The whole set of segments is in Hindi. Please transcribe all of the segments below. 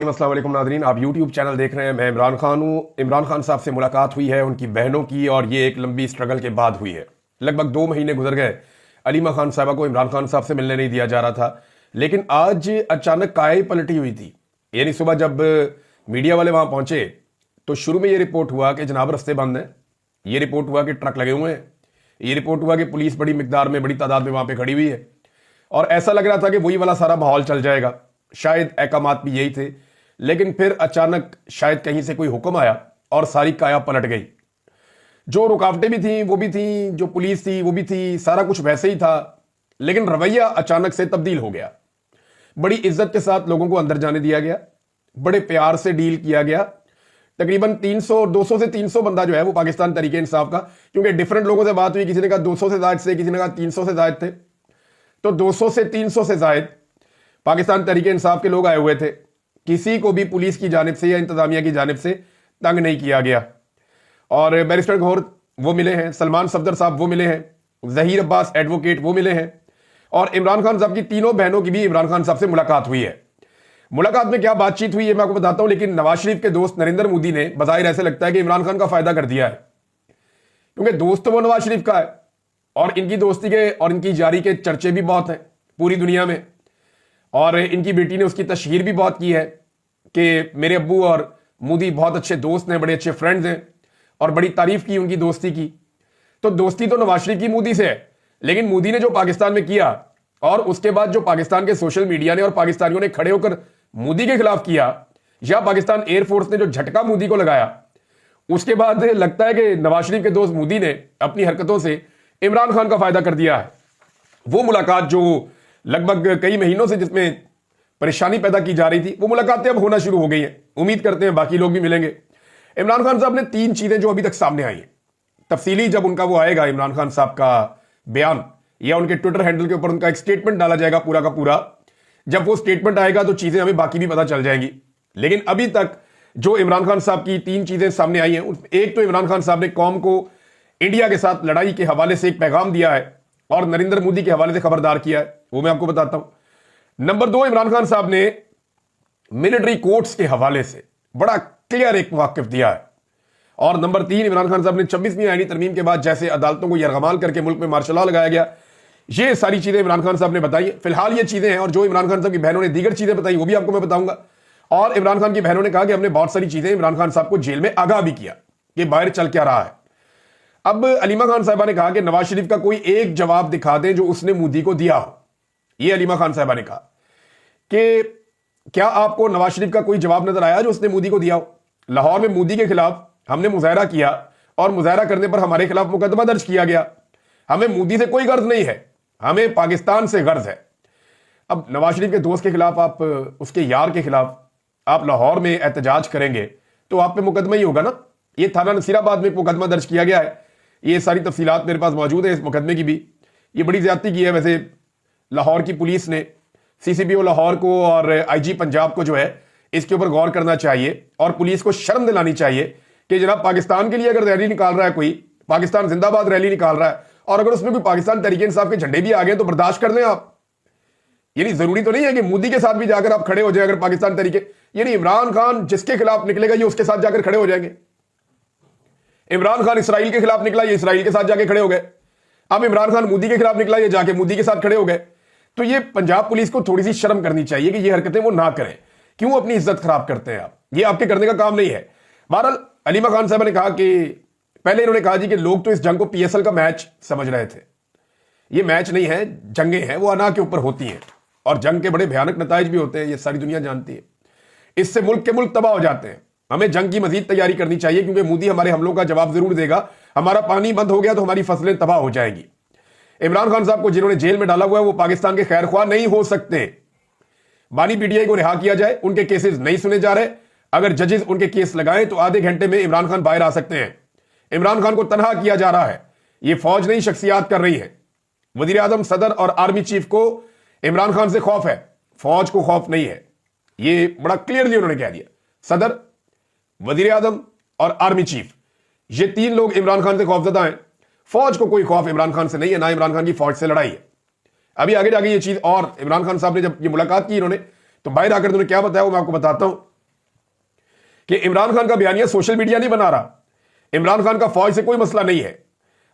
अस्सलाम वालेकुम नादरीन, आप YouTube चैनल देख रहे हैं। मैं इमरान खान हूँ। इमरान खान साहब से मुलाकात हुई है उनकी बहनों की, और ये एक लंबी स्ट्रगल के बाद हुई है। लगभग 2 महीने गुजर गए, अलीमा खान साहबा को इमरान खान साहब से मिलने नहीं दिया जा रहा था। लेकिन आज अचानक काया पलटी हुई थी। यानी सुबह जब मीडिया वाले वहां पहुंचे तो शुरू में ये रिपोर्ट हुआ कि जनाब रास्ते बंद हैं, ये रिपोर्ट हुआ कि ट्रक लगे हुए हैं, ये रिपोर्ट हुआ कि पुलिस बड़ी मिकदार में, बड़ी तादाद में वहां पर खड़ी हुई है, और ऐसा लग रहा था कि वही वाला सारा माहौल चल जाएगा। शायद अहकामात भी यही थे। लेकिन फिर अचानक शायद कहीं से कोई हुक्म आया और सारी काया पलट गई। जो रुकावटें भी थी वो भी थी, जो पुलिस थी वो भी थी, सारा कुछ वैसे ही था। लेकिन रवैया अचानक से तब्दील हो गया। बड़ी इज्जत के साथ लोगों को अंदर जाने दिया गया, बड़े प्यार से डील किया गया। तकरीबन 200 से 300 बंदा जो है वो पाकिस्तान तरीके इंसाफ का, क्योंकि डिफरेंट लोगों से बात हुई, किसी ने कहा 200 से जायद से, किसी ने कहा 300 से जायद थे, तो 200 से 300 से जायद पाकिस्तान तरीके इंसाफ के लोग आए हुए थे। किसी को भी पुलिस की जानिब से या इंतजामिया की जानिब से तंग नहीं किया गया। और बैरिस्टर गौहर वो मिले हैं, सलमान सफदर साहब वो मिले हैं, जहीर अब्बास एडवोकेट वो मिले हैं, और इमरान खान साहब की तीनों बहनों की भी इमरान खान साहब से मुलाकात हुई है। मुलाकात में क्या बातचीत हुई है मैं आपको बताता हूं। लेकिन नवाज शरीफ के दोस्त नरेंद्र मोदी ने बज़ाहिर ऐसे लगता है कि इमरान खान का फायदा कर दिया है, क्योंकि दोस्त तो वो नवाज शरीफ का है, और इनकी दोस्ती के और इनकी जारी के चर्चे भी बहुत हैं पूरी दुनिया में। और इनकी बेटी ने उसकी तशहीर भी बहुत की है कि मेरे अब्बू और मोदी बहुत अच्छे दोस्त हैं, बड़े अच्छे फ्रेंड्स हैं, और बड़ी तारीफ की उनकी दोस्ती की। तो दोस्ती तो नवाज शरीफ की मोदी से है, लेकिन मोदी ने जो पाकिस्तान में किया, और उसके बाद जो पाकिस्तान के सोशल मीडिया ने और पाकिस्तानियों ने खड़े होकर मोदी के खिलाफ किया, या पाकिस्तान एयरफोर्स ने जो झटका मोदी को लगाया, उसके बाद लगता है कि नवाज शरीफ के दोस्त मोदी ने अपनी हरकतों से इमरान खान का फायदा कर दिया है। वो मुलाकात जो लगभग कई महीनों से जिसमें परेशानी पैदा की जा रही थी, वो मुलाकातें अब होना शुरू हो गई हैं। उम्मीद करते हैं बाकी लोग भी मिलेंगे। इमरान खान साहब ने 3 चीजें जो अभी तक सामने आई हैं, तफसीली जब उनका वो आएगा इमरान खान साहब का बयान, या उनके ट्विटर हैंडल के ऊपर उनका एक स्टेटमेंट डाला जाएगा पूरा का पूरा, जब वो स्टेटमेंट आएगा तो चीजें हमें बाकी भी पता चल जाएंगी। लेकिन अभी तक जो इमरान खान साहब की 3 चीजें सामने आई हैं, एक तो इमरान खान साहब ने कौम को इंडिया के साथ लड़ाई के हवाले से एक पैगाम दिया है और नरेंद्र मोदी के हवाले से खबरदार किया है, वो मैं आपको बताता हूं। नंबर 2, इमरान खान साहब ने मिलिट्री कोर्ट्स के हवाले से बड़ा क्लियर एक वाकिफ दिया है। और नंबर 3, इमरान खान साहब ने 26वीं आईनी तरमीम के बाद जैसे अदालतों को यरगमाल करके मुल्क में मार्शल लॉ लगाया गया, ये सारी चीजें इमरान खान साहब ने बताई। फिलहाल ये चीजें हैं, और जो इमरान खान साहब की बहनों ने दीगर चीजें बताई वो भी आपको मैं बताऊंगा। और इमरान खान की बहनों ने कहा कि हमने बहुत सारी चीजें इमरान खान साहब को जेल में आगाह भी किया कि बाहर चल क्या रहा है। अब अलीमा खान साहबा ने कहा कि नवाज शरीफ का कोई एक जवाब दिखा दें जो उसने मोदी को दिया हो। यह अलीमा खान साहबा ने कहा कि क्या आपको नवाज शरीफ का कोई जवाब नजर आया जो उसने मोदी को दिया हो। लाहौर में मोदी के खिलाफ हमने मुजाहरा किया, और मुजाहरा करने पर हमारे खिलाफ मुकदमा दर्ज किया गया। हमें मोदी से कोई गर्ज नहीं है, हमें पाकिस्तान से गर्ज है। अब नवाज शरीफ के दोस्त के खिलाफ, आप उसके यार के खिलाफ आप लाहौर में एहतजाज करेंगे तो आप पे मुकदमा ही होगा ना। ये थाना नसीराबाद में मुकदमा दर्ज किया गया है, ये सारी तफसीलात मेरे पास मौजूद है इस मुकदमे की भी। ये बड़ी ज्यादती की है वैसे लाहौर की पुलिस ने। CCPO लाहौर को और IG पंजाब को जो है इसके ऊपर गौर करना चाहिए, और पुलिस को शर्म दिलानी चाहिए कि जनाब पाकिस्तान के लिए अगर रैली निकाल रहा है कोई, पाकिस्तान जिंदाबाद रैली निकाल रहा है, और अगर उसमें कोई पाकिस्तान तरीके इंसाफ के झंडे भी आ गए तो बर्दाश्त कर लें आप। यानी जरूरी तो नहीं है कि मोदी के साथ भी जाकर आप खड़े हो जाए। अगर पाकिस्तान तरीके, यानी इमरान खान जिसके खिलाफ निकलेगा ये उसके साथ जाकर खड़े हो जाएंगे। इमरान खान इसराइल के खिलाफ निकला, ये इसराइल के साथ जाके खड़े हो गए। अब इमरान खान मोदी के खिलाफ निकला, ये जाके मोदी के साथ खड़े हो गए। तो ये पंजाब पुलिस को थोड़ी सी शर्म करनी चाहिए कि ये हरकतें वो ना करें। क्यों अपनी इज्जत खराब करते हैं आप, ये आपके करने का काम नहीं है। बहरहाल अलीमा खान साहब ने कहा कि पहले इन्होंने कहा जी कि लोग तो इस जंग को PSL का मैच समझ रहे थे। ये मैच नहीं है, जंगें हैं, वो अना के ऊपर होती हैं, और जंग के बड़े भयानक नताइज भी होते हैं, ये सारी दुनिया जानती है। इससे मुल्क के मुल्क तबाह हो जाते हैं। हमें जंग की मजीद तैयारी करनी चाहिए, क्योंकि मोदी हमारे हमलों का जवाब जरूर देगा। हमारा पानी बंद हो गया तो हमारी फसलें तबाह हो जाएंगी। इमरान खान साहब को जिन्होंने जेल में डाला हुआ है वो पाकिस्तान के खैरख्वाह नहीं हो सकते। बानी PTI को रिहा किया जाए, उनके केसेस नहीं सुने जा रहे। अगर जजेस उनके केस लगाएं तो आधे घंटे में इमरान खान बाहर आ सकते हैं। इमरान खान को तनहा किया जा रहा है, ये फौज नहीं शख्सियात कर रही है। वजीर आजम, सदर और आर्मी चीफ को इमरान खान से खौफ है, फौज को खौफ नहीं है। ये बड़ा क्लियरली उन्होंने कह दिया। सदर, वजीर आजम और आर्मी चीफ, ये 3 लोग इमरान खान से खौफजदा हैं। फौज को कोई खौफ इमरान खान से नहीं है, ना इमरान खान की फौज से लड़ाई है। अभी आगे जाके ये चीज, और इमरान खान साहब ने जब ये मुलाकात की इन्होंने, तो बाहर आकर उन्होंने क्या बताया वो मैं आपको बताता हूं। कि इमरान खान का बयानिया सोशल मीडिया नहीं बना रहा, इमरान खान का फौज से कोई मसला नहीं है।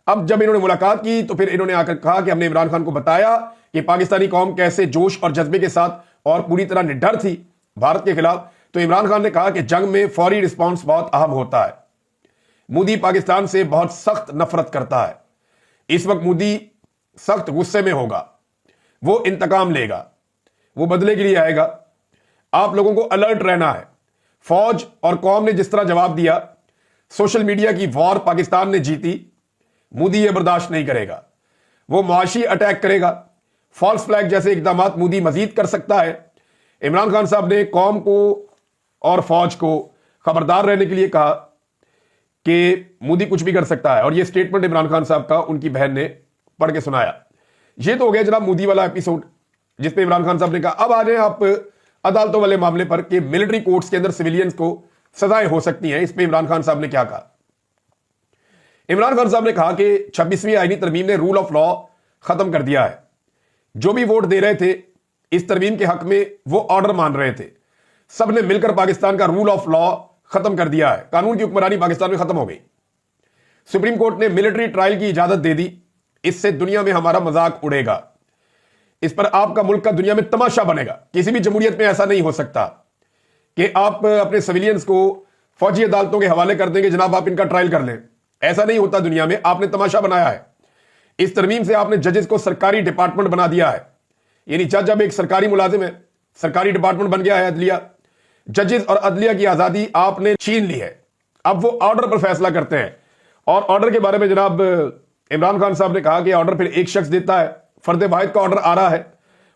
अब जब इन्होंने मुलाकात की तो फिर इन्होंने आकर कहा कि हमने इमरान खान को बताया कि पाकिस्तानी कौम कैसे जोश और जज्बे के साथ और पूरी तरह निडर थी भारत के खिलाफ। तो इमरान खान ने कहा कि जंग में फौरी रिस्पॉन्स बहुत अहम होता है। मोदी पाकिस्तान से बहुत सख्त नफरत करता है। इस वक्त मोदी सख्त गुस्से में होगा, वो इंतकाम लेगा, वो बदले के लिए आएगा। आप लोगों को अलर्ट रहना है। फौज और कौम ने जिस तरह जवाब दिया, सोशल मीडिया की वॉर पाकिस्तान ने जीती, मोदी ये बर्दाश्त नहीं करेगा। वो मुआशी अटैक करेगा, फॉल्स फ्लैग जैसे इकदाम मोदी मजीद कर सकता है। इमरान खान साहब ने कौम को और फौज को खबरदार रहने के लिए कहा कि मोदी कुछ भी कर सकता है। और ये स्टेटमेंट इमरान खान साहब का उनकी बहन ने पढ़ के सुनाया। ये तो हो गया जनाब मोदी वाला एपिसोड जिसपे इमरान खान साहब ने कहा। अब आ जाए आप अदालतों वाले मामले पर कि मिलिट्री कोर्ट्स के अंदर सिविलियंस को सजाएं हो सकती हैं। इस पे इमरान खान साहब ने क्या कहा? इमरान खान साहब ने कहा कि 26वीं आईनी तरमीम ने रूल ऑफ लॉ खत्म कर दिया है। जो भी वोट दे रहे थे इस तरमीम के हक में वो ऑर्डर मान रहे थे, सबने मिलकर पाकिस्तान का रूल ऑफ लॉ खत्म कर दिया है। कानून की हुक्मरानी पाकिस्तान में खत्म हो गई। सुप्रीम कोर्ट ने मिलिट्री ट्रायल की इजाजत दे दी। इससे दुनिया में हमारा मजाक उड़ेगा, इस पर आपका मुल्क का दुनिया में तमाशा बनेगा। किसी भी जमहूरियत में ऐसा नहीं हो सकता कि आप अपने सिविलियंस को फौजी अदालतों के हवाले कर देंगे, जनाब आप इनका ट्रायल कर लें। ऐसा नहीं होता दुनिया में। आपने तमाशा बनाया है। इस तरमीम से आपने जजेस को सरकारी डिपार्टमेंट बना दिया है। यानी जज अब एक सरकारी मुलाजिम है, सरकारी डिपार्टमेंट बन गया है अदलिया। जजेस और अदलिया की आजादी आपने छीन ली है। अब वो ऑर्डर पर फैसला करते हैं। और ऑर्डर के बारे में जनाब इमरान खान साहब ने कहा कि ऑर्डर फिर एक शख्स देता है। फर्द वाहिद का ऑर्डर आ रहा है।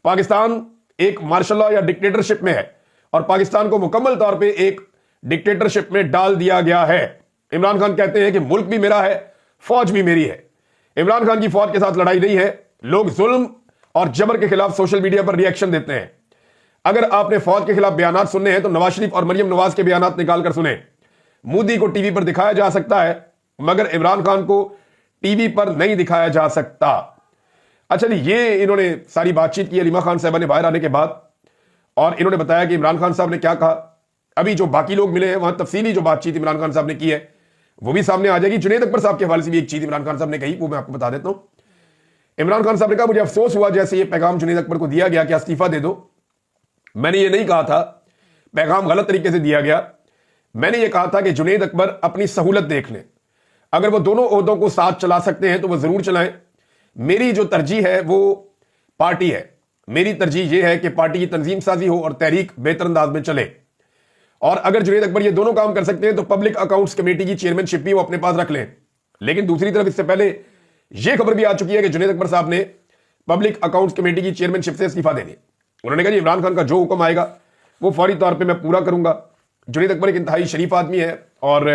पाकिस्तान एक मार्शल लॉ या डिक्टेटरशिप में है और पाकिस्तान को मुकम्मल तौर पे एक डिक्टेटरशिप में डाल दिया गया है। इमरान खान कहते हैं कि मुल्क भी मेरा है, फौज भी मेरी है। इमरान खान की फौज के साथ लड़ाई नहीं है। लोग जुल्म और जबर के खिलाफ सोशल मीडिया पर रिएक्शन देते हैं। अगर आपने फौज के खिलाफ बयानात सुनने हैं तो नवाज शरीफ और मरियम नवाज के बयानात निकाल कर सुने। मोदी को टीवी पर दिखाया जा सकता है मगर इमरान खान को टीवी पर नहीं दिखाया जा सकता। अच्छा जी, ये इन्होंने सारी बातचीत की अलीमा खान साहबा ने बाहर आने के बाद, और इन्होंने बताया कि इमरान खान साहब ने क्या कहा। अभी जो बाकी लोग मिले हैं वहां तफसीली जो बातचीत इमरान खान साहब ने की है वो भी सामने आ जाएगी। जुनैद अकबर साहब के हवाले से भी एक चीज इमरान खान साहब ने कही, वो मैं आपको बता देता हूं। इमरान खान साहब ने कहा मुझे अफसोस हुआ जैसे ये पैगाम जुनैद अकबर को दिया गया कि इस्तीफा दे दो। मैंने ये नहीं कहा था, पैगाम गलत तरीके से दिया गया। मैंने ये कहा था कि जुनैद अकबर अपनी सहूलत देख लें। अगर वो दोनों ओहदों को साथ चला सकते हैं तो वो जरूर चलाएं। मेरी जो तरजीह है वो पार्टी है। मेरी तरजीह ये है कि पार्टी की तंजीम साजी हो और तहरीक बेहतर अंदाज में चले। और अगर जुनैद अकबर ये दोनों काम कर सकते हैं तो पब्लिक अकाउंट्स कमेटी की चेयरमैनशिप भी वो अपने पास रख लें। लेकिन दूसरी तरफ इससे पहले यह खबर भी आ चुकी है कि जुनैद अकबर साहब ने पब्लिक अकाउंट्स कमेटी की चेयरमैनशिप से इस्तीफा दे दी। उन्होंने कहा इमरान खान का जो हुक्म आएगा वो फौरी तौर पर मैं पूरा करूंगा। जुनैद अकबर एक इंतहाई शरीफ आदमी है और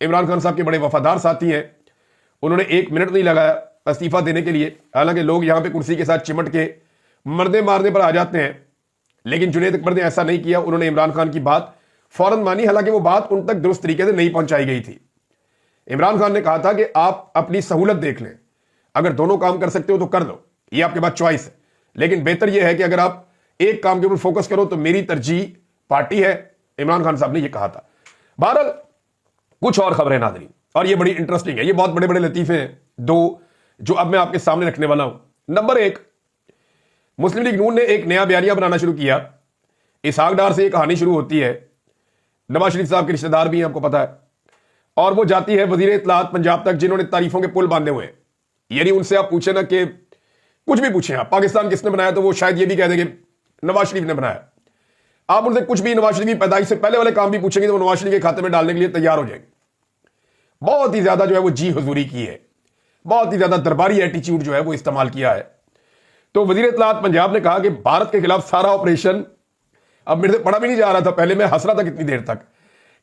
इमरान खान साहब के बड़े वफादार साथी हैं। उन्होंने एक मिनट नहीं लगाया इस्तीफा देने के लिए। हालांकि लोग यहां पे कुर्सी के साथ चिमट के मरने मारने पर आ जाते हैं, लेकिन जुनैद अकबर ने ऐसा नहीं किया। उन्होंने इमरान खान की बात फौरन मानी, हालांकि वो बात उन तक दुरुस्त तरीके से नहीं पहुंचाई गई थी। इमरान खान ने कहा था कि आप अपनी सहूलत देख लें, अगर दोनों काम कर सकते हो तो कर लो, ये आपके पास चॉइस है। लेकिन बेहतर यह है कि अगर आप एक काम के ऊपर फोकस करो तो मेरी तरजीह पार्टी है। इमरान खान साहब ने यह कहा था। बहरहाल कुछ और खबरें नाज़रीन, और ये बड़ी इंटरेस्टिंग है। ये बहुत बड़े बड़े लतीफे हैं दो जो अब मैं आपके सामने रखने वाला हूं। नंबर एक, मुस्लिम लीग नून ने एक नया बयानिया बनाना शुरू किया। इसहाक डार से एक कहानी शुरू होती है। नवाज शरीफ साहब के रिश्तेदार भी हैं, आपको पता है, और वो जाती है वजीर इत्तलात पंजाब तक जिन्होंने तारीफों के पुल बांधे हुए हैं। यानी उनसे आप पूछे ना कि कुछ भी पूछें आप पाकिस्तान किसने बनाया तो वो शायद ये भी कह देंगे नवाज शरीफ ने बनाया। आप उनसे कुछ भी नवाज शरीफ की पैदाइश से पहले वाले काम भी पूछेंगे तो वो नवाज शरीफ के खाते में डालने के लिए तैयार हो जाएंगे। बहुत ही ज्यादा जो है वो जी हुजूरी की है, बहुत ही ज्यादा दरबारी एटीट्यूड जो है वो इस्तेमाल किया है। तो वजीर इत्तलात पंजाब ने कहा कि भारत के खिलाफ सारा ऑपरेशन, अब मेरे से पढ़ा भी नहीं जा रहा था, पहले मैं हंस रहा था कितनी देर तक,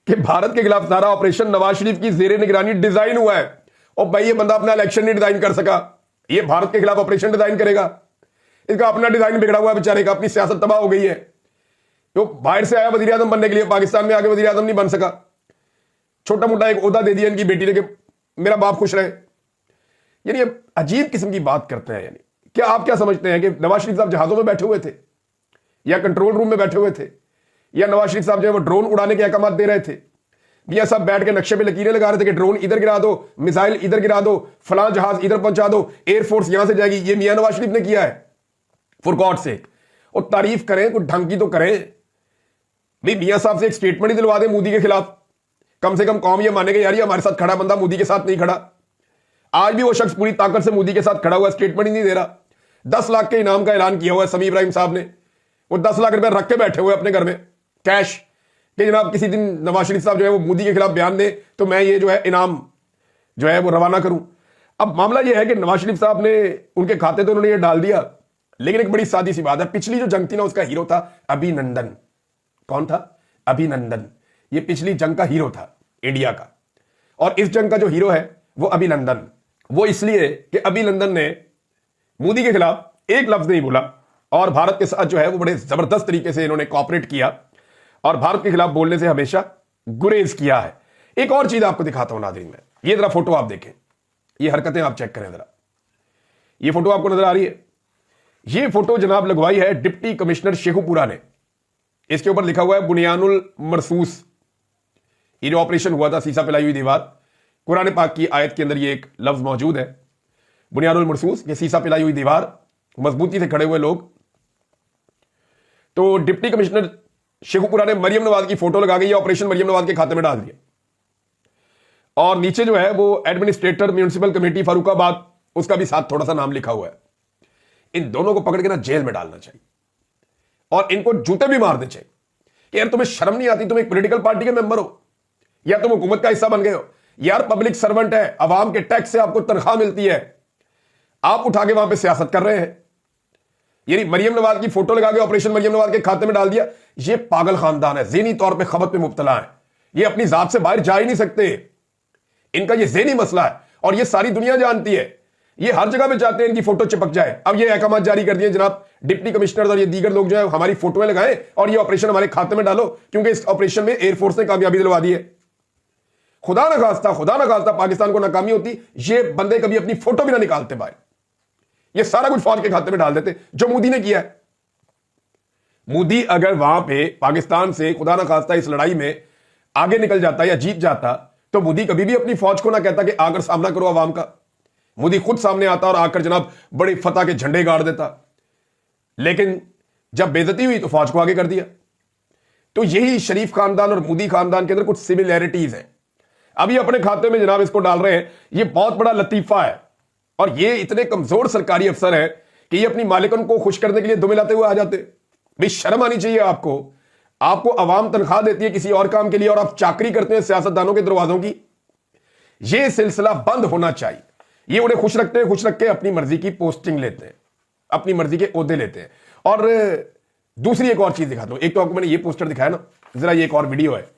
कि भारत के खिलाफ सारा ऑपरेशन नवाज शरीफ की जेर निगरानी डिजाइन हुआ है। और भाई ये बंदा अपना इलेक्शन नहीं डिजाइन कर सका, ये भारत के खिलाफ ऑपरेशन डिजाइन करेगा? इसका अपना डिजाइन बिगड़ा हुआ है बेचारे का, अपनी सियासत तबाह हो गई है। तो बाहर से आया वजीर आजम बनने के लिए, पाकिस्तान में आके वजीर आजम नहीं बन सका। छोटा मोटा एक ओहदा दे दिया इनकी बेटी ने कि मेरा बाप खुश रहे। यानी अजीब किस्म की बात करते हैं। यानी क्या आप क्या समझते हैं कि नवाज शरीफ साहब जहाजों में बैठे हुए थे या कंट्रोल रूम में बैठे हुए थे, या नवाज शरीफ साहब जो है वो ड्रोन उड़ाने के अहकाम दे रहे थे? मियां साहब बैठ के नक्शे पे लकीरें लगा रहे थे कि ड्रोन इधर गिरा दो, मिसाइल इधर गिरा दो, फलां जहाज इधर पहुंचा दो, एयरफोर्स यहां से जाएगी। ये मियां नवाज शरीफ ने किया है, फॉर गॉड सेक। और तारीफ करें, कुछ ढंग की तो करें भाई। मियां साहब से एक स्टेटमेंट ही दिलवा दें मोदी के खिलाफ, कम से कम कौम ये मानेगा यार ये हमारे साथ खड़ा बंदा मोदी के साथ नहीं खड़ा। आज भी वो शख्स पूरी ताकत से मोदी के साथ खड़ा हुआ, स्टेटमेंट ही नहीं दे रहा। 10 लाख के इनाम का ऐलान किया हुआ है समी इब्राहिम साहब ने, वो 10 लाख रुपए रख के बैठे हुए अपने घर में कैश, कि जनाब किसी दिन नवाज शरीफ साहब जो है वो मोदी के खिलाफ बयान दे तो मैं ये जो है इनाम जो है वो रवाना करूं। अब मामला ये है कि नवाज शरीफ साहब ने उनके खाते तो उन्होंने ये डाल दिया, लेकिन एक बड़ी सादी सी बात है, पिछली जो जंग थी ना उसका हीरो था अभिनंदन। कौन था? अभिनंदन। ये पिछली जंग का हीरो था इंडिया का, और इस जंग का जो हीरो है वो अभिनंदन। वो इसलिए कि अभिनंदन ने मोदी के खिलाफ एक लफ्ज नहीं बोला और भारत के साथ जो है वो बड़े जबरदस्त तरीके से इन्होंने कॉपरेट किया और भारत के खिलाफ बोलने से हमेशा गुरेज किया है। एक और चीज आपको दिखाता हूं नाज़रीन, में ये जरा फोटो आप देखें, ये हरकतें आप चेक करें जरा। ये फोटो आपको नजर आ रही है? ये फोटो जनाब लगवाई है डिप्टी कमिश्नर शेखुपुरा ने। इसके ऊपर लिखा हुआ है बुनियानुल मरसूस। ये जो ऑपरेशन हुआ था सीसा पिलाई हुई दीवार, कुरान पाक की आयत के अंदर ये एक लफ्ज मौजूद है, बुनियानुल मरसूस, ये सीसा पिलाई हुई दीवार, मजबूती से खड़े हुए लोग। तो डिप्टी कमिश्नर शेखुपुरा ने मरियम नवाज की फोटो लगा के ये ऑपरेशन मरियम नवाज के खाते में डाल दिया, और नीचे जो है वो एडमिनिस्ट्रेटर म्यूनिसिपल कमेटी फरुखाबाद, उसका भी साथ थोड़ा सा नाम लिखा हुआ है। इन दोनों को पकड़ के ना जेल में डालना चाहिए और इनको जूते भी मारने चाहिए कि यार तुम्हें शर्म नहीं आती, तुम एक पॉलिटिकल पार्टी के मेंबर हो या तुम हुकूमत का हिस्सा बन गए हो यार, पब्लिक सर्वेंट है, अवाम के टैक्स से आपको तनख्वाह मिलती है, आप उठा के वहां पे सियासत कर रहे हैं। यानी मरियम नवाज की फोटो लगा के ऑपरेशन मरियम नवाज के खाते में डाल दिया। ये पागल खानदान है, ज़हनी तौर पे खबत पे मुब्तला है, ये अपनी जात से बाहर जा ही नहीं सकते, इनका ये ज़हनी मसला है और ये सारी दुनिया जानती है। ये हर जगह पे चाहते हैं इनकी फोटो चिपक जाए। अब ये अहकाम जारी कर दिए जनाब, डिप्टी कमिश्नर और ये दीगर लोग जो है हमारी फोटोएं लगाएं और ये ऑपरेशन हमारे खाते में डालो, क्योंकि इस ऑपरेशन में एयरफोर्स ने कामयाबी दिलवा दी है। खुदा ना खास्ता पाकिस्तान को नाकामी होती, ये बंदे कभी अपनी फोटो भी ना निकालते बाहर, ये सारा कुछ फौज के खाते में डाल देते, जो मोदी ने किया है। मोदी अगर वहां पे पाकिस्तान से खुदा ना खास्ता इस लड़ाई में आगे निकल जाता या जीत जाता, तो मोदी कभी भी अपनी फौज को ना कहता कि आकर सामना करो आवाम का। मोदी खुद सामने आता और आकर जनाब बड़े फतह के झंडे गाड़ देता, लेकिन जब बेइज्जती हुई तो फौज को आगे कर दिया। तो यही शरीफ खानदान और मोदी खानदान के अंदर कुछ सिमिलैरिटीज हैं। अभी अपने खाते में जनाब इसको डाल रहे हैं, ये बहुत बड़ा लतीफा है और ये इतने कमजोर सरकारी अफसर हैं कि ये अपनी मालिकन को खुश करने के लिए दुम मिलाते हुए आ जाते। भाई शर्म आनी चाहिए आपको अवाम तनख्वाह देती है किसी और काम के लिए और आप चाकरी करते हैं सियासतदानों के दरवाजों की। ये सिलसिला बंद होना चाहिए। ये उन्हें खुश रख के अपनी मर्जी की पोस्टिंग लेते हैं, अपनी मर्जी के ओहदे लेते हैं। और दूसरी एक और चीज दिखाता हूं, एक तो आपको मैंने ये पोस्टर दिखाया ना, जरा ये एक और वीडियो है,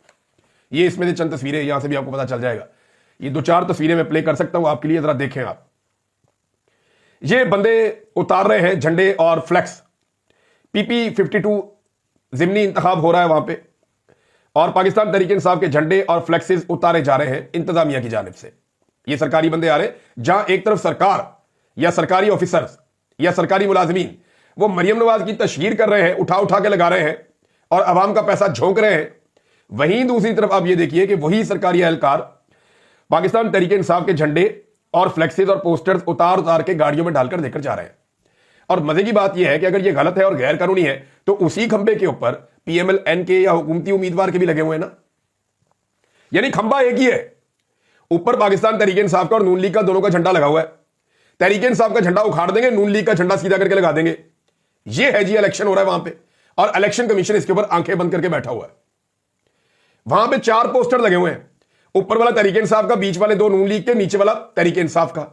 ये इसमें से चंद तस्वीरें, यहां से भी आपको पता चल जाएगा। ये 2-4 तस्वीरें मैं प्ले कर सकता हूं आपके लिए, जरा देखें आप। ये बंदे उतार रहे हैं झंडे और फ्लैक्स, PP-52 जिमनी इंतखाब हो रहा है वहां पे, और पाकिस्तान तहरीक इंसाफ के झंडे और फ्लैक्सेस उतारे जा रहे हैं इंतजामिया की जानिब से। ये सरकारी बंदे आ रहे हैं, जहां एक तरफ सरकार या सरकारी ऑफिसर्स या सरकारी मुलाजमीन वो मरियम नवाज की तशहीर कर रहे हैं, उठा के लगा रहे हैं और अवाम का पैसा झोंक रहे हैं, वहीं दूसरी तरफ आप ये देखिए कि वही सरकारी एहलकार पाकिस्तान तहरीक इंसाफ के झंडे और फ्लैक्सेस और पोस्टर्स उतार के गाड़ियों में डालकर लेकर जा रहे हैं। और मजे की बात यह है कि अगर यह गलत है और गैर कानूनी है तो उसी खंबे के ऊपर PML-N के या हुकूमती उम्मीदवार के भी लगे हुए हैं ना, यानी खंबा एक ही है, ऊपर पाकिस्तान तहरीक इंसाफ का और नून लीग का दोनों का झंडा लगा हुआ है। तहरीक इंसाफ का झंडा उखाड़ देंगे, नून लीग का झंडा सीधा करके लगा देंगे। यह है जी इलेक्शन हो रहा है वहां पे, और इलेक्शन कमीशन इसके ऊपर आंखें बंद करके बैठा हुआ है। वहां पे 4 पोस्टर लगे हुए हैं, ऊपर वाला तहरीक इंसाफ का, बीच वाले 2 नून लीग के, नीचे वाला तहरीक इंसाफ का।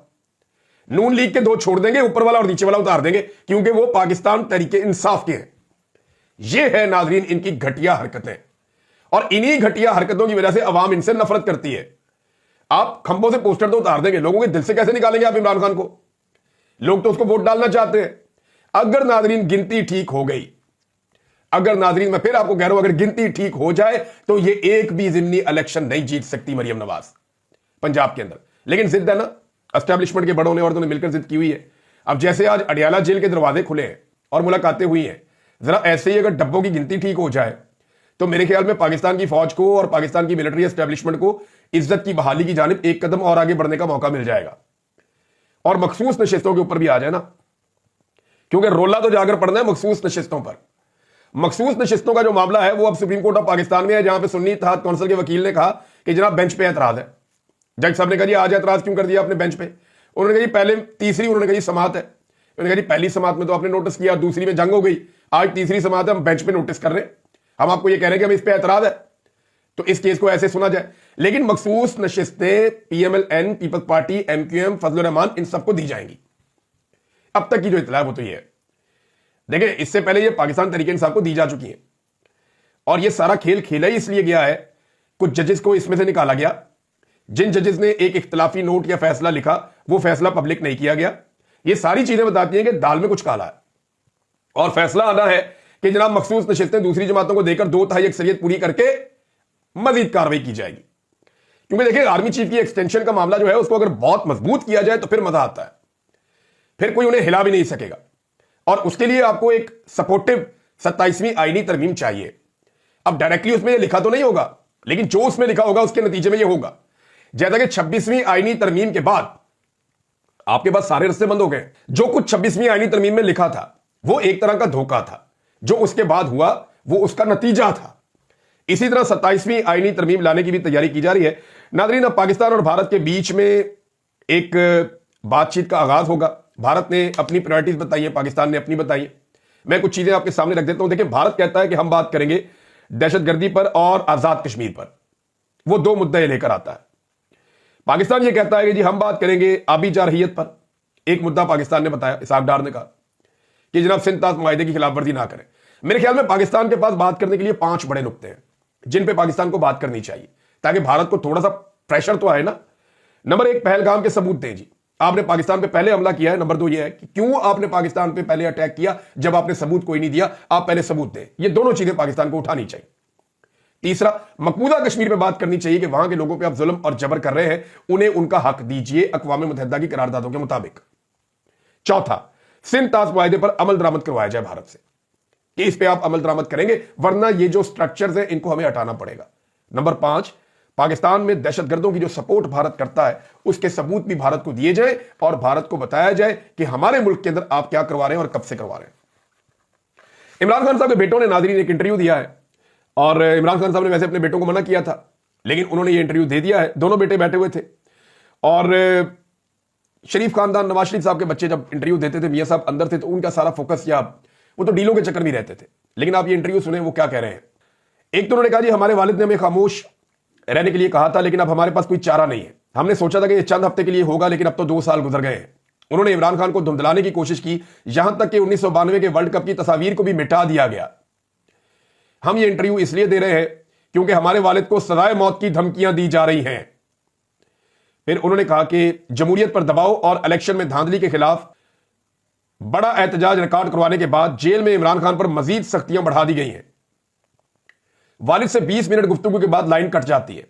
नून लीग के 2 छोड़ देंगे, ऊपर वाला और नीचे वाला उतार देंगे, क्योंकि वो पाकिस्तान तहरीक इंसाफ के हैं। यह है नाजरीन इनकी घटिया हरकतें, और इन्हीं घटिया हरकतों की वजह से अवाम इनसे नफरत करती है। आप खंभों से पोस्टर तो उतार देंगे, लोगों के दिल से कैसे निकालेंगे आप इमरान खान को? लोग तो उसको वोट डालना चाहते हैं। अगर नाजरीन गिनती ठीक हो गई, अगर नाजरीन मैं फिर आपको कह रहा हूं, अगर गिनती ठीक हो जाए तो ये एक भी जिमनी इलेक्शन नहीं जीत सकती मरियम नवाज पंजाब के अंदर। लेकिन जिद है ना, एस्टैब्लिशमेंट के बड़ों ने और उन्होंने मिलकर जिद की हुई है। अब जैसे आज अडियाला जेल के दरवाजे खुले हैं और मुलाकातें हुई हैं, जरा ऐसे ही अगर डब्बों की गिनती ठीक हो जाए तो मेरे ख्याल में पाकिस्तान की फौज को और पाकिस्तान की मिलिट्री एस्टेब्लिशमेंट को इज्जत की बहाली की जानिब एक कदम और आगे बढ़ने का मौका मिल जाएगा और मखसूस नशिस्तों के ऊपर भी आ जाए ना, क्योंकि रोला तो जाकर पड़ना है मखसूस नशिस्तों पर। मखसूस नशिस्तों का जो मामला है वो अब सुप्रीम कोर्ट ऑफ पाकिस्तान में है, जहां पे सुन्नी इत्तेहाद कौंसिल के वकील ने कहा कि जनाब बेंच पे एतराज है। जज साहब ने कहा जी आज एतराज क्यों कर दिया आपने बेंच पे? उन्होंने कहा जी पहले तीसरी, उन्होंने कहा जी समाअत है। उन्होंने कहा जी पहली समाअत में तो आपने नोटिस किया, दूसरी में जंग हो गई, आज तीसरी समाअत है, हम बेंच पे नोटिस कर रहे हैं, हम आपको ये कह रहे हैं कि हम इस पे एतराज है, तो इस केस को ऐसे सुना जाए। लेकिन मखसूस नशिस्तें पीएमएलएन, पीपल्स पार्टी, एमक्यूएम, फजलुर रहमान, इन सबको दी जाएंगी। अब तक की जो इत्तला है वो तो ये है। देखिए इससे पहले ये पाकिस्तान तहरीक इंसाफ को दी जा चुकी है और ये सारा खेल खेला ही इसलिए गया है, कुछ जजेस को इसमें से निकाला गया। जिन जजेस ने एक इख्तलाफी नोट या फैसला लिखा वो फैसला पब्लिक नहीं किया गया। ये सारी चीजें बताती हैं कि दाल में कुछ काला है और फैसला आना है कि जनाब मखसूस नशिस्तें दूसरी जमातों को देकर 2/3 अक्सरियत पूरी करके मजीद कार्रवाई की जाएगी। क्योंकि देखिए आर्मी चीफ की एक्सटेंशन का मामला जो है उसको अगर बहुत मजबूत किया जाए तो फिर मजा आता है, फिर कोई उन्हें हिला भी नहीं सकेगा। और उसके लिए आपको एक सपोर्टिव 27वीं आईनी तरमीम चाहिए। अब डायरेक्टली उसमें लिखा तो नहीं होगा, लेकिन जो उसमें लिखा होगा उसके नतीजे में यह होगा जैसा कि 26वीं आईनी तरमीम के बाद आपके पास सारे रस्ते बंद हो गए। जो कुछ 26वीं आईनी तरमीम में लिखा था वो एक तरह का धोखा था, जो उसके बाद हुआ वो उसका नतीजा था। इसी तरह 27वीं आईनी तरमीम लाने की भी तैयारी की जा रही है। नाज़रीन, अब पाकिस्तान और भारत के बीच में एक बातचीत का आगाज होगा। भारत ने अपनी प्रायोरिटीज बताई है, पाकिस्तान ने अपनी बताई है। मैं कुछ चीजें आपके सामने रख देता हूं। देखिए भारत कहता है कि हम बात करेंगे दहशतगर्दी पर और आजाद कश्मीर पर, वो दो मुद्दे लेकर आता है। पाकिस्तान ये कहता है कि जी हम बात करेंगे आबी जारहियत पर, एक मुद्दा पाकिस्तान ने बताया, इसहाक डार ने कहा कि जनाब सिंध ताज मुआहिदे की खिलाफवर्जी ना करें। मेरे ख्याल में पाकिस्तान के पास बात करने के लिए 5 बड़े नुक्ते हैं जिन पे पाकिस्तान को बात करनी चाहिए ताकि भारत को थोड़ा सा प्रेशर तो आए ना। नंबर 1, पहलगाम के सबूत दें जी, आपने पाकिस्तान पे पहले हमला किया है। नंबर 2 ये है कि क्यों आपने पाकिस्तान पे पहले अटैक किया जब आपने सबूत कोई नहीं दिया, आप पहले सबूत दें। ये दोनों चीजें पाकिस्तान को उठानी चाहिए। तीसरा, मकबूजा कश्मीर पे बात करनी चाहिए कि वहां के लोगों पे आप जुल्म और जबर कर रहे हैं, उन्हें उनका हक दीजिए अक़वाम मुत्तहिदा की करारदादों के मुताबिक। चौथा, सिंध ताज मुआहिदे पर अमल दरामद करवाया जाए भारत से कि इस पे आप अमल दरामद करेंगे, वरना ये जो स्ट्रक्चर्स हैं इनको हमें हटाना पड़ेगा। नंबर 5, पाकिस्तान में दहशतगर्दों की जो सपोर्ट भारत करता है उसके सबूत भी भारत को दिए जाए और भारत को बताया जाए कि हमारे मुल्क के अंदर आप क्या करवा रहे हैं और कब से करवा रहे हैं। इमरान खान साहब के बेटों ने नाज़रीन एक इंटरव्यू दिया है और इमरान खान साहब ने वैसे अपने बेटों को मना किया था, लेकिन उन्होंने ये इंटरव्यू दे दिया है। दोनों बेटे बैठे हुए थे और शरीफ खानदान नवाज शरीफ साहब के बच्चे जब इंटरव्यू देते थे, मियां साहब अंदर थे, तो उनका सारा फोकस या वो तो डीलों के चक्कर में रहते थे। लेकिन आप ये इंटरव्यू सुने वो क्या कह रहे हैं। एक तो उन्होंने कहा जी हमारे वालिद ने हमें खामोश रहने के लिए कहा था, लेकिन अब हमारे पास कोई चारा नहीं है। हमने सोचा था कि ये चंद हफ्ते के लिए होगा, लेकिन अब तो 2 साल गुजर गए हैं। उन्होंने इमरान खान को धुंधलाने की कोशिश की, यहां तक कि 1992 के वर्ल्ड कप की तस्वीर को भी मिटा दिया गया। हम ये इंटरव्यू इसलिए दे रहे हैं क्योंकि हमारे वालिद को सजाए मौत की धमकियां दी जा रही हैं। फिर उन्होंने कहा कि जमहूरियत पर दबाव और इलेक्शन में धांधली के खिलाफ बड़ा एहतजाज रिकॉर्ड करवाने के बाद जेल में इमरान खान पर मजीद सख्तियां बढ़ा दी गई हैं। वालिद से 20 मिनट गुफ्तगू के बाद लाइन कट जाती है।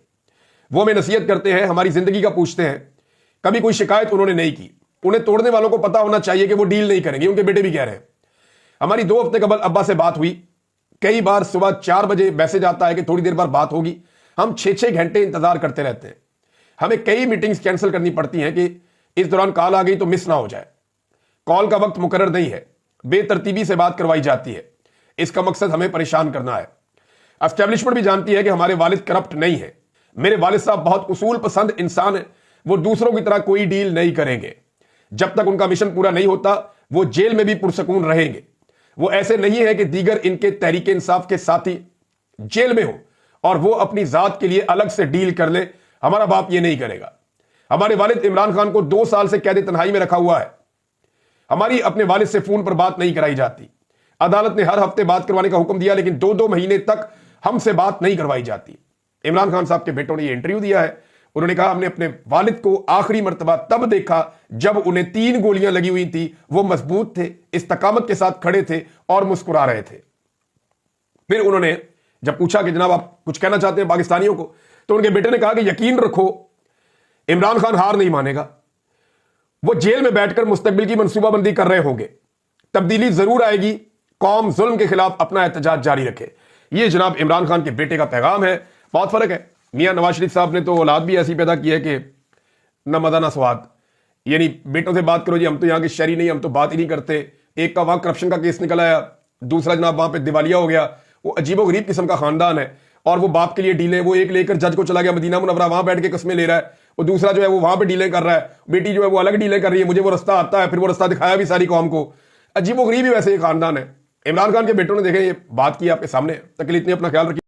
वो हमें नसीहत करते हैं, हमारी जिंदगी का पूछते हैं, कभी कोई शिकायत उन्होंने नहीं की। उन्हें तोड़ने वालों को पता होना चाहिए कि वो डील नहीं करेंगे, उनके बेटे भी कह रहे हैं। हमारी 2 हफ्ते कबल अब्बा से बात हुई, कई बार सुबह 4 बजे मैसेज आता है कि थोड़ी देर बाद बात होगी। हम 6-6 घंटे इंतजार करते रहते हैं। हमें कई मीटिंग्स कैंसिल करनी पड़ती हैं कि इस दौरान कॉल आ गई तो मिस ना हो जाए। कॉल का वक्त मुकर्रर नहीं है, बेतरतीबी से बात करवाई जाती है। इसका मकसद हमें परेशान करना है। एस्टेब्लिशमेंट भी जानती है कि हमारे वालिद करप्ट नहीं है। मेरे वालिद साहब बहुत उसूल पसंद इंसान है, वो दूसरों की तरह कोई डील नहीं करेंगे। जब तक उनका मिशन पूरा नहीं होता वो जेल में भी पुरसकून रहेंगे। वो ऐसे नहीं है कि दीगर इनके तहरीक इंसाफ के साथी जेल में हो और वो अपनी जात के लिए अलग से डील कर ले। हमारा बाप ये नहीं करेगा। हमारे वालिद इमरान खान को 2 साल से कैद तन्हाई में रखा हुआ है। हमारी अपने वालिद से फोन पर बात नहीं कराई जाती। अदालत ने हर हफ्ते बात करवाने का हुक्म दिया, लेकिन 2-2 महीने तक हमसे बात नहीं करवाई जाती। इमरान खान साहब के बेटों ने यह इंटरव्यू दिया है। उन्होंने कहा हमने अपने वालिद को आखिरी मर्तबा तब देखा जब उन्हें 3 गोलियां लगी हुई थी। वो मजबूत थे, इस्तकामत के साथ खड़े थे और मुस्कुरा रहे थे। फिर उन्होंने जब पूछा कि जनाब आप कुछ कहना चाहते हैं पाकिस्तानियों को, तो उनके बेटे ने कहा कि यकीन रखो इमरान खान हार नहीं मानेगा। वो जेल में बैठकर मुस्तकबिल की मंसूबाबंदी कर रहे होंगे। तब्दीली जरूर आएगी। कौम जुल्म के खिलाफ अपना एहतजाज जारी रखे। ये जनाब इमरान खान के बेटे का पैगाम है। बहुत फर्क है। मियां नवाज शरीफ साहब ने तो औलाद भी ऐसी पैदा की है कि न मजा ना स्वाद, यानी बेटों से बात करो जी, हम तो यहाँ के शहरी नहीं, हम तो बात ही नहीं करते। एक का वहां करप्शन का केस निकल आया, दूसरा जनाब वहां पे दिवालिया हो गया। वो अजीबो गरीब किस्म का खानदान है और वो बाप के लिए डीलें, वो एक लेकर जज को चला गया मदीना मुनव्वरा, वहां बैठ के कस्में ले रहा है। वो दूसरा जो है वो वहां पे डीलें कर रहा है, बेटी जो है वो अलग डीलें कर रही है। मुझे वो रास्ता आता है, फिर वो रास्ता दिखाया भी सारी कौम को। अजीबो गरीब ही वैसे ये खानदान है। इमरान खान के बेटों ने देखे ये बात की आपके सामने। तक के लिए इतने अपना ख्याल रखिए।